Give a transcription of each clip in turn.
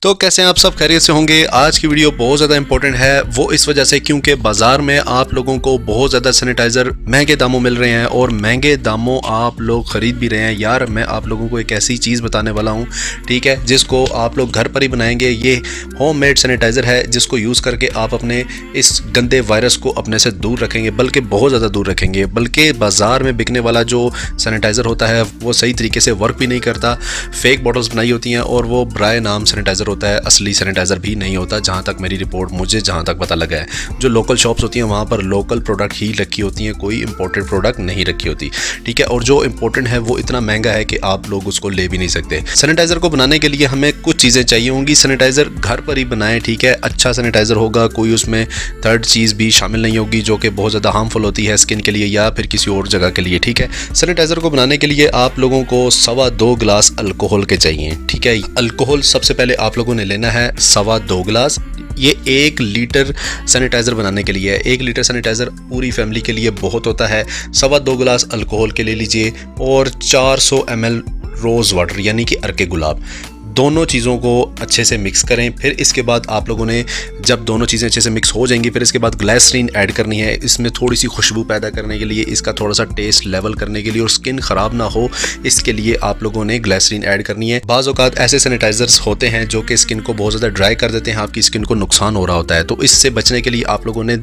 तो कैसे हैं आप सब, खैरियत से होंगे। आज की वीडियो बहुत ज़्यादा इंपॉर्टेंट है, वो इस वजह से क्योंकि बाज़ार में आप लोगों को बहुत ज़्यादा सैनिटाइज़र महंगे दामों मिल रहे हैं और महंगे दामों आप लोग ख़रीद भी रहे हैं। यार मैं आप लोगों को एक ऐसी चीज़ बताने वाला हूँ, ठीक है, जिसको आप लोग घर पर ही बनाएंगे। ये होममेड सैनिटाइज़र है जिसको यूज़ करके आप अपने इस गंदे वायरस को अपने से दूर रखेंगे, बल्कि बहुत ज़्यादा दूर रखेंगे। बल्कि बाज़ार में बिकने वाला जो सैनिटाइज़र होता है वो सही तरीके से वर्क भी नहीं करता, फेक बॉटल्स बनाई होती हैं और वो ब्राय नाम सैनिटाइज़र होता है, असली सैनिटाइज़र भी नहीं होता। जहाँ तक मेरी रिपोर्ट, मुझे जहाँ तक पता लगा है, जो लोकल शॉप्स होती हैं वहाँ पर लोकल प्रोडक्ट ही रखी होती हैं, कोई इंपोर्टेड प्रोडक्ट नहीं रखी होती, ठीक है। और जो इंपोर्टेंट है वो इतना महंगा है कि आप लोग उसको ले भी नहीं सकते। सैनिटाइज़र को बनाने के लिए हमें कुछ चीज़ें चाहिए होंगी। सैनिटाइज़र घर पर ही बनाएं, ठीक है, अच्छा सैनिटाइज़र होगा, कोई उसमें थर्ड चीज़ भी शामिल नहीं होगी जो कि बहुत ज़्यादा हार्मफुल होती है स्किन के लिए या फिर किसी और जगह के लिए, ठीक है। सैनिटाइज़र को बनाने के लिए आप लोगों को 2.25 गिलास अल्कोहल के चाहिए, ठीक है। अल्कोहल सबसे पहले आप लोगों ने लेना है 2.25 गिलास। ये 1 लीटर सैनिटाइज़र बनाने के लिए है। 1 लीटर सैनिटाइज़र पूरी फैमिली के लिए बहुत होता है। 2.25 गिलास अल्कोहल के ले लीजिए और 400 ml रोज़ वाटर यानी कि अर्के गुलाब। दोनों चीज़ों को अच्छे से मिक्स करें। फिर इसके बाद आप लोगों ने जब दोनों चीज़ें अच्छे से मिक्स हो जाएंगी, फिर इसके बाद ग्लिसरीन ऐड करनी है। इसमें थोड़ी सी खुशबू पैदा करने के लिए, इसका थोड़ा सा टेस्ट लेवल करने के लिए और स्किन ख़राब ना हो, इसके लिए आप लोगों ने ग्लिसरीन ऐड करनी है। बाज़ औक़ात ऐसे सैनिटाइज़र्स होते हैं जो कि स्किन को बहुत ज़्यादा ड्राई कर देते हैं, आपकी स्किन को नुकसान हो रहा होता है। तो इससे बचने के लिए आप लोगों ने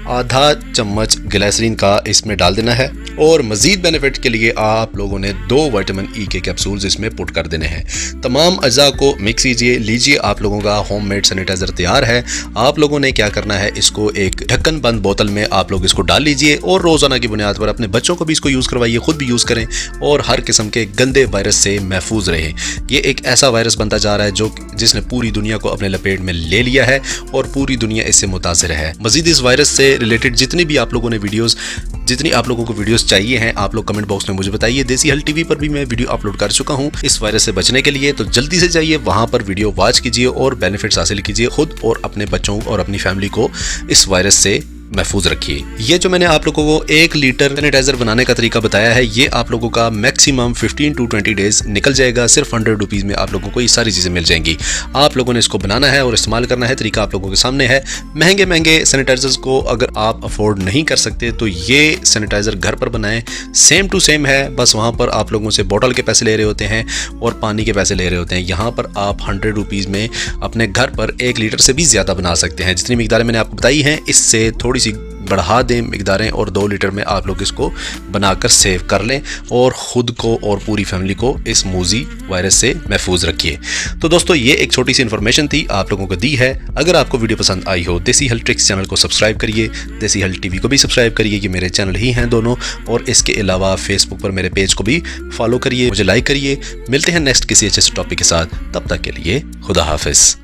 आधा चम्मच ग्लिसरीन का इसमें डाल देना है और मज़ीद बेनिफिट के लिए आप लोगों ने 2 विटामिन ई के कैप्सूल्स इसमें पुट कर देने हैं। तमाम अज़ा को मिक्स लीजिए, आप लोगों का होममेड सैनिटाइज़र तैयार है। आप लोगों ने क्या करना है, इसको एक ढक्कन बंद बोतल में आप लोग इसको डाल लीजिए और रोज़ाना की बुनियाद पर अपने बच्चों को भी इसको यूज़ करवाइए, खुद भी यूज़ करें और हर किस्म के गंदे वायरस से महफूज रहे। ये एक ऐसा वायरस बनता जा रहा है जिसने पूरी दुनिया को अपने लपेट में ले लिया है और पूरी दुनिया इससे मुतासिर है। मज़ीद इस वायरस से रिलेटेड जितनी आप लोगों को वीडियोस चाहिए हैं, आप लोग कमेंट बॉक्स में मुझे बताइए। देसी हल टीवी पर भी मैं वीडियो अपलोड कर चुका हूं इस वायरस से बचने के लिए, तो जल्दी से जाइए वहां पर वीडियो वॉच कीजिए और बेनिफिट्स हासिल कीजिए। खुद और अपने बच्चों और अपनी फैमिली को इस वायरस से महफूज रखिए। ये जो मैंने आप लोगों को 1 लीटर सैनिटाइजर बनाने का तरीका बताया है, ये आप लोगों का मैक्सिमम 15 to 20 डेज निकल जाएगा। सिर्फ 100 रुपीज़ में आप लोगों को ये सारी चीज़ें मिल जाएंगी। आप लोगों ने इसको बनाना है और इस्तेमाल करना है। तरीका आप लोगों के सामने है। महंगे सैनिटाइजर्स को अगर आप अफोर्ड नहीं कर सकते तो ये सैनिटाइज़र घर पर बनाएं, सेम टू सेम है। बस वहाँ पर आप लोगों से बॉटल के पैसे ले रहे होते हैं और पानी के पैसे ले रहे होते हैं। यहाँ पर आप 100 रुपीज़ में अपने घर पर 1 लीटर से भी ज़्यादा बना सकते हैं। जितनी मिकदारें मैंने आपको बताई हैं, इससे थोड़ी सी बढ़ा दें मिकदारें और 2 लीटर में आप लोग इसको बनाकर सेव कर लें और ख़ुद को और पूरी फैमिली को इस मूजी वायरस से महफूज रखिए। तो दोस्तों, ये एक छोटी सी इन्फॉर्मेशन थी, आप लोगों को दी है। अगर आपको वीडियो पसंद आई हो, देसी हल ट्रिक्स चैनल को सब्सक्राइब करिए, देसी हल टीवी को भी सब्सक्राइब करिए, ये मेरे चैनल ही हैं दोनों। और इसके अलावा फेसबुक पर मेरे पेज को भी फॉलो करिए, मुझे लाइक करिए। मिलते हैं नेक्स्ट किसी अच्छे से टॉपिक के साथ, तब तक के लिए खुदा हाफिज़।